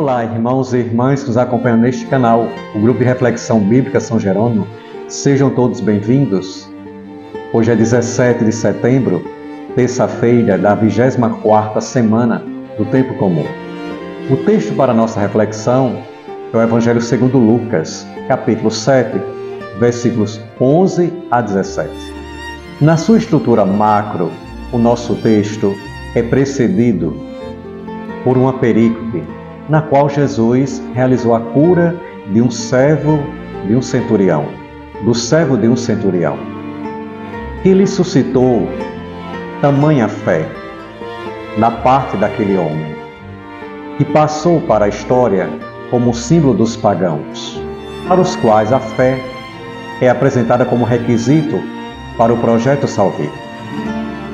Olá, irmãos e irmãs que nos acompanham neste canal, o Grupo de Reflexão Bíblica São Jerônimo. Sejam todos bem-vindos. Hoje é 17 de setembro, terça-feira da 24ª semana do Tempo Comum. O texto para a nossa reflexão é o Evangelho segundo Lucas, capítulo 7, versículos 11 a 17. Na sua estrutura macro, o nosso texto é precedido por uma perícope, na qual Jesus realizou a cura de um servo de um centurião, do servo de um centurião, que lhe suscitou tamanha fé da parte daquele homem, que passou para a história como símbolo dos pagãos, para os quais a fé é apresentada como requisito para o projeto salvífico.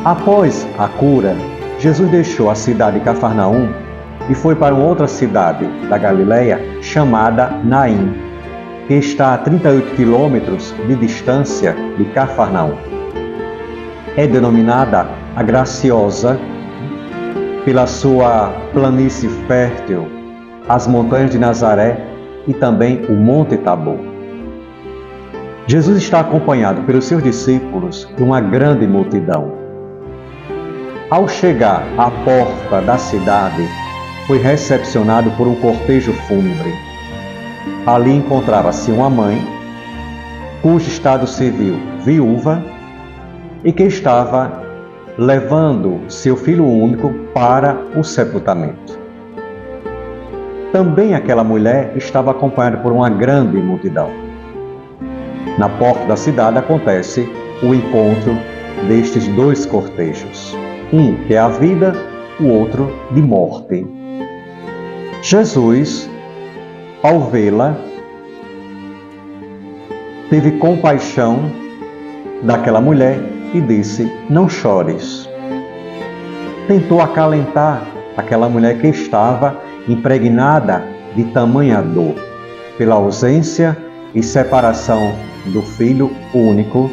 Após a cura, Jesus deixou a cidade de Cafarnaum e foi para uma outra cidade da Galileia chamada Naim, que está a 38 quilômetros de distância de Cafarnaum. É denominada a Graciosa pela sua planície fértil, as montanhas de Nazaré e também o Monte Tabor. Jesus está acompanhado pelos seus discípulos de uma grande multidão. Ao chegar à porta da cidade, foi recepcionado por um cortejo fúnebre. Ali encontrava-se uma mãe, cujo estado civil viúva, e que estava levando seu filho único para o sepultamento. Também aquela mulher estava acompanhada por uma grande multidão. Na porta da cidade acontece o encontro destes dois cortejos, um que é a vida, o outro de morte. Jesus, ao vê-la, teve compaixão daquela mulher e disse: "Não chores." Tentou acalentar aquela mulher que estava impregnada de tamanha dor pela ausência e separação do filho único,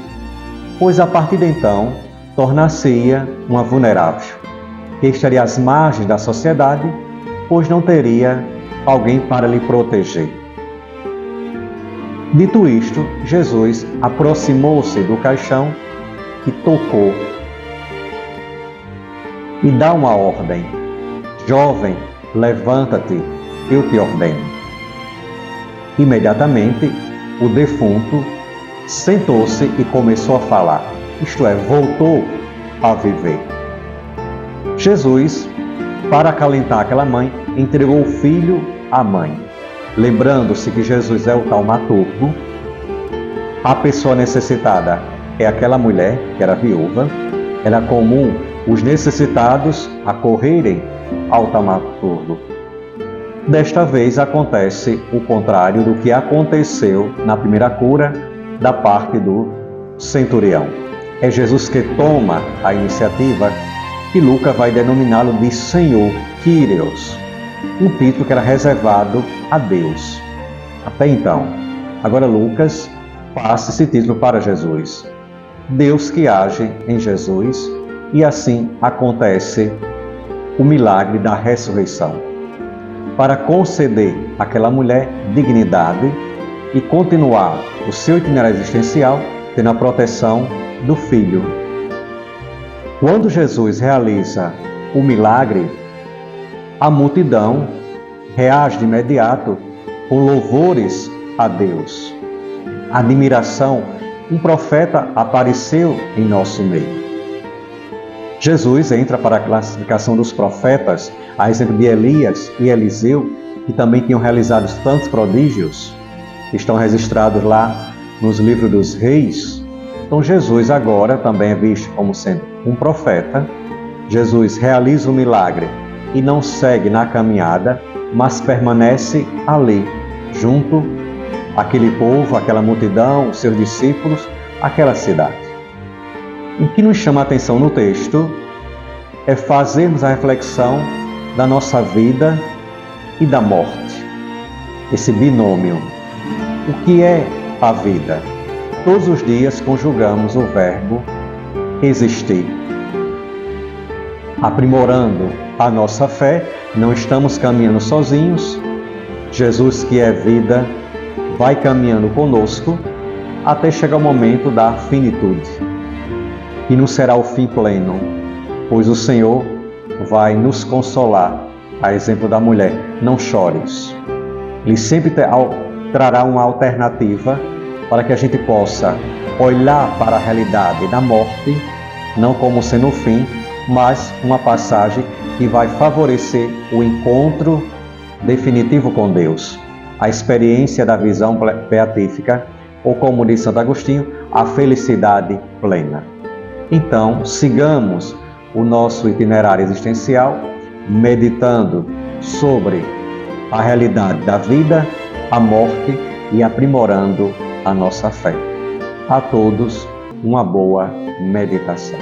pois a partir de então tornar-se-ia uma vulnerável, que estaria às margens da sociedade, pois não teria alguém para lhe proteger. Dito isto, Jesus aproximou-se do caixão e tocou e dá uma ordem: "Jovem, levanta-te, eu te ordeno." Imediatamente, o defunto sentou-se e começou a falar, isto é, voltou a viver. Jesus, para acalentar aquela mãe, entregou o filho à mãe. Lembrando-se que Jesus é o taumaturgo, a pessoa necessitada é aquela mulher que era viúva. Era comum os necessitados acorrerem ao taumaturgo. Desta vez acontece o contrário do que aconteceu na primeira cura da parte do centurião. É Jesus que toma a iniciativa, e Lucas vai denominá-lo de Senhor, Kyrios, um título que era reservado a Deus até então. Agora Lucas passa esse título para Jesus. Deus que age em Jesus, e assim acontece o milagre da ressurreição, para conceder àquela mulher dignidade e continuar o seu itinerário existencial tendo a proteção do filho. Quando Jesus realiza o milagre, a multidão reage de imediato com louvores a Deus. Admiração, um profeta apareceu em nosso meio. Jesus entra para a classificação dos profetas, a exemplo de Elias e Eliseu, que também tinham realizado tantos prodígios, que estão registrados lá nos livros dos reis. Então Jesus agora também é visto como sendo um profeta. Jesus realiza o milagre e não segue na caminhada, mas permanece ali, junto àquele povo, àquela multidão, os seus discípulos, àquela cidade. O que nos chama a atenção no texto é fazermos a reflexão da nossa vida e da morte. Esse binômio. O que é a vida? Todos os dias conjugamos o verbo existir. Aprimorando a nossa fé, não estamos caminhando sozinhos, Jesus, que é vida, vai caminhando conosco até chegar o momento da finitude, que não será o fim pleno, pois o Senhor vai nos consolar, a exemplo da mulher: não chores. Ele sempre trará uma alternativa para que a gente possa olhar para a realidade da morte, não como sendo o fim, mas uma passagem que vai favorecer o encontro definitivo com Deus, a experiência da visão beatífica, ou como diz Santo Agostinho, a felicidade plena. Então, sigamos o nosso itinerário existencial, meditando sobre a realidade da vida, a morte e aprimorando a nossa fé. A todos, uma boa meditação.